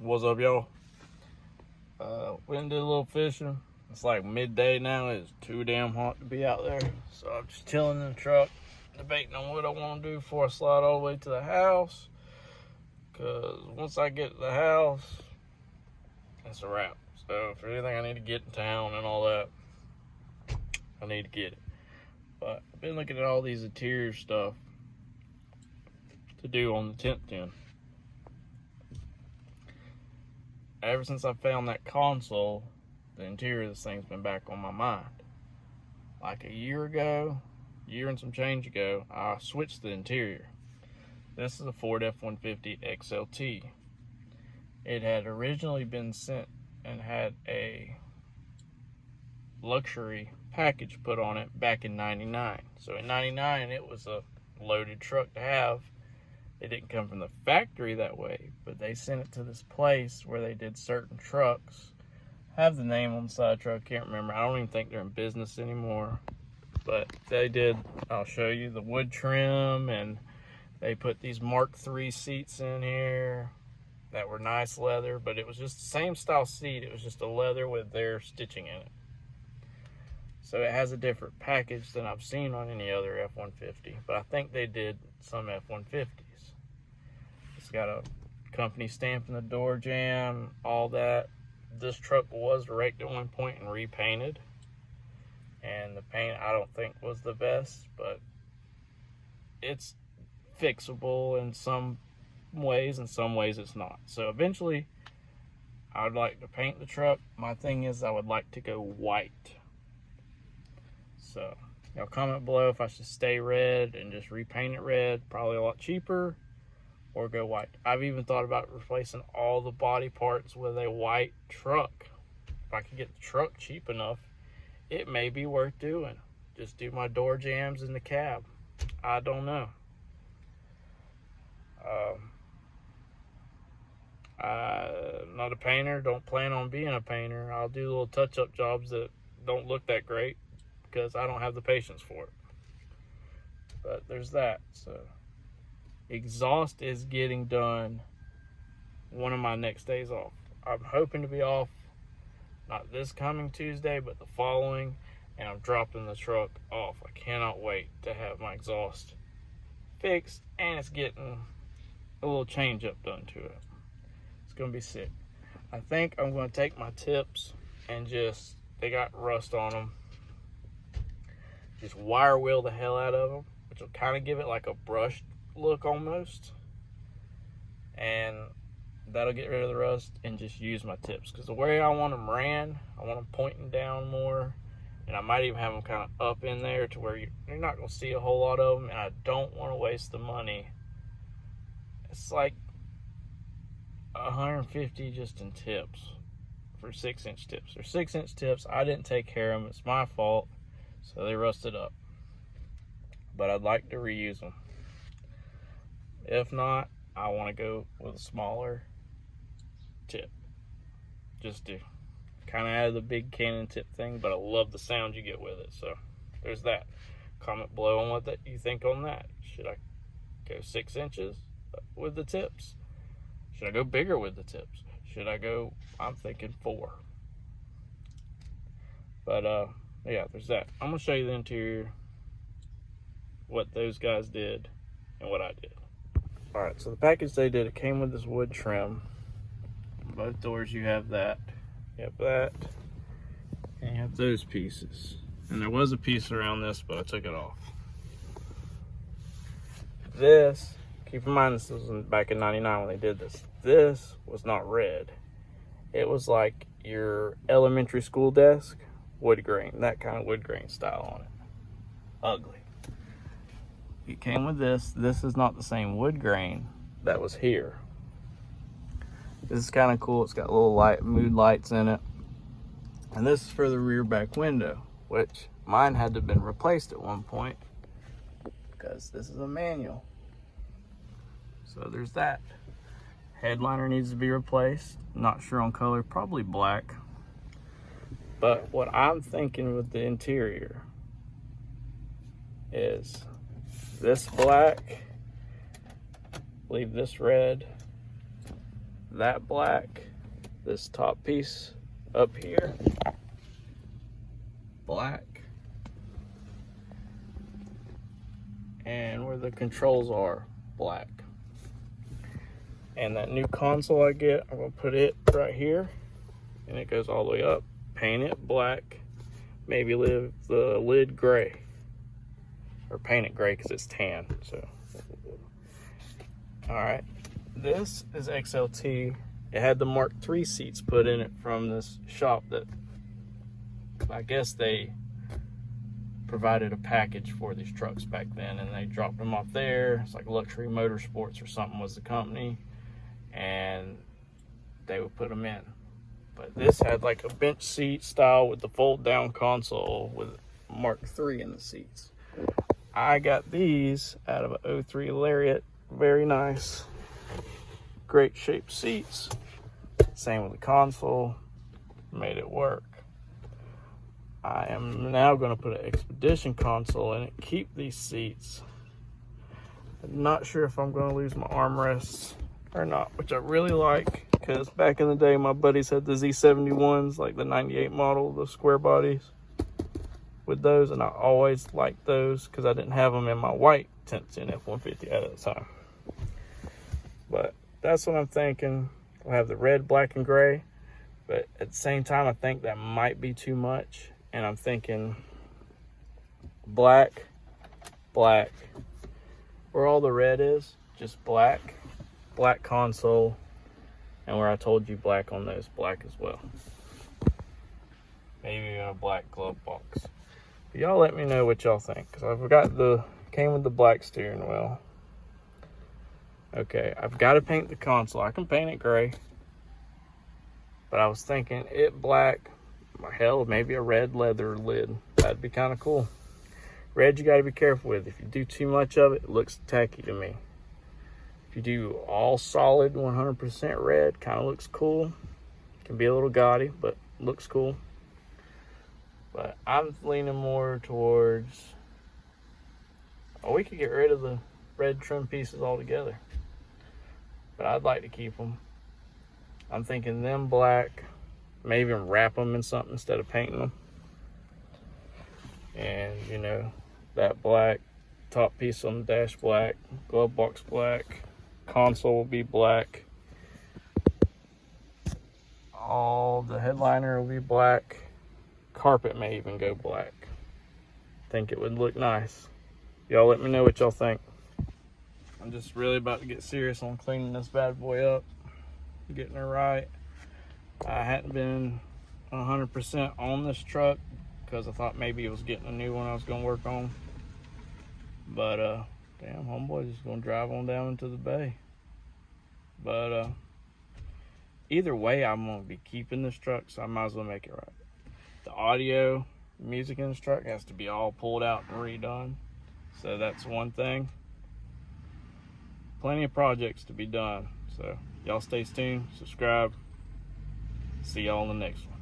What's up, y'all? Went and did a little fishing. It's like midday now. It's too damn hot to be out there. So I'm just chilling in the truck, debating on what I want to do before I slide all the way to the house. Because once I get to the house, it's a wrap. So if there's anything I need to get in town and all that, I need to get it. But I've been looking at all these interior stuff to do on the 10th gen. Ever since I found that console, the interior of this thing's been back on my mind. Like a year and some change ago, I switched the interior. This is a Ford F-150 XLT. It had originally been sent and had a luxury package put on it back in '99. So in '99, it was a loaded truck to have. It didn't come from the factory that way, but they sent it to this place where they did certain trucks. I have the name on the side of the truck, can't remember. I don't even think they're in business anymore. But they did, I'll show you, the wood trim, and they put these Mark III seats in here that were nice leather, but it was just the same style seat. It was just a leather with their stitching in it. So it has a different package than I've seen on any other F-150, but I think they did some F-150s. It's got a company stamp in the door jamb, all that. This truck was wrecked at one point and repainted. And the paint, I don't think, was the best, but it's fixable in some ways, in some ways it's not. So eventually, I would like to paint the truck. My thing is, I would like to go white. So, y'all comment below if I should stay red and just repaint it red, probably a lot cheaper, or go white. I've even thought about replacing all the body parts with a white truck. If I could get the truck cheap enough, it may be worth doing. Just do my door jambs in the cab. I don't know. I'm not a painter, don't plan on being a painter. I'll do little touch-up jobs that don't look that great because I don't have the patience for it. But there's that. So exhaust is getting done one of my next days off. I'm hoping to be off not this coming Tuesday, but the following, and I'm dropping the truck off. I cannot wait to have my exhaust fixed, and it's getting a little change up done to it. It's gonna be sick. I think I'm gonna take my tips and they got rust on them, just wire wheel the hell out of them, which will kind of give it like a brushed look almost, and that'll get rid of the rust, and just use my tips, because the way I want them ran, I want them pointing down more, and I might even have them kind of up in there to where you're not going to see a whole lot of them, and I don't want to waste the money. It's like $150 just in tips for 6-inch tips. They're 6-inch tips. I didn't take care of them. It's my fault, so they rusted up. But I'd like to reuse them. If not, I want to go with a smaller tip. Just to kind of add the big Canon tip thing, but I love the sound you get with it. So there's that. Comment below on what you think on that. Should I go 6 inches with the tips? Should I go bigger with the tips? Should I go, I'm thinking 4. But yeah, there's that. I'm gonna show you the interior, what those guys did and what I did. All right, so the package they did, it came with this wood trim. Both doors you have that, you have that, and you have those pieces. And there was a piece around this, but I took it off. This, keep in mind this was back in '99 when they did this. This was not red. It was like your elementary school desk, wood grain, that kind of wood grain style on it. Ugly. It came with this. This is not the same wood grain that was here. This is kind of cool. It's got little mood lights in it. And this is for the rear back window, which mine had to have been replaced at one point because this is a manual. So there's that. Headliner needs to be replaced. Not sure on color, probably black. But what I'm thinking with the interior is this black, leave this red, that black, this top piece up here, black, and where the controls are, black. And that new console I get, I'm gonna put it right here, and it goes all the way up, paint it black, maybe leave the lid gray, or paint it gray because it's tan. So all right, this is XLT. It had the Mark III seats put in it from this shop that I guess they provided a package for these trucks back then, and they dropped them off there. It's like Luxury Motorsports or something was the company, and they would put them in. But this had like a bench seat style with the fold down console with Mark III in the seats. I got these out of an 03 Lariat. Very nice, great shaped seats. Same with the console, made it work. I am now going to put an Expedition console in it, keep these seats. I'm not sure if I'm going to lose my armrests or not, which I really like, because back in the day my buddies had the Z71s, like the 98 model, the square bodies with those, and I always liked those because I didn't have them in my white 1010 F-150 at the time. But that's what I'm thinking. I'll have the red, black, and gray, but at the same time I think that might be too much, and I'm thinking black, black, where all the red is, just black, black console, and where I told you black on those, black as well. Maybe even a black glove box. But y'all let me know what y'all think, because I forgot came with the black steering wheel. Okay, I've got to paint the console. I can paint it gray, but I was thinking it black, hell, maybe a red leather lid. That'd be kind of cool. Red, you got to be careful with. If you do too much of it, it looks tacky to me. If you do all solid 100% red, kind of looks cool. Can be a little gaudy, but looks cool. But I'm leaning more towards, we could get rid of the red trim pieces altogether, but I'd like to keep them. I'm thinking them black, maybe even wrap them in something instead of painting them. And you know, that black top piece on the dash black, glove box black, console will be black, all the headliner will be black, carpet may even go black. Think it would look nice. Y'all let me know what y'all think. I'm just really about to get serious on cleaning this bad boy up, getting her right. I hadn't been 100% on this truck because I thought maybe it was getting a new one I was going to work on. But damn, homeboy's just going to drive on down into the bay. But either way, I'm going to be keeping this truck, so I might as well make it right. The audio, music in this truck has to be all pulled out and redone. So that's one thing. Plenty of projects to be done. So y'all stay tuned, subscribe. See y'all in the next one.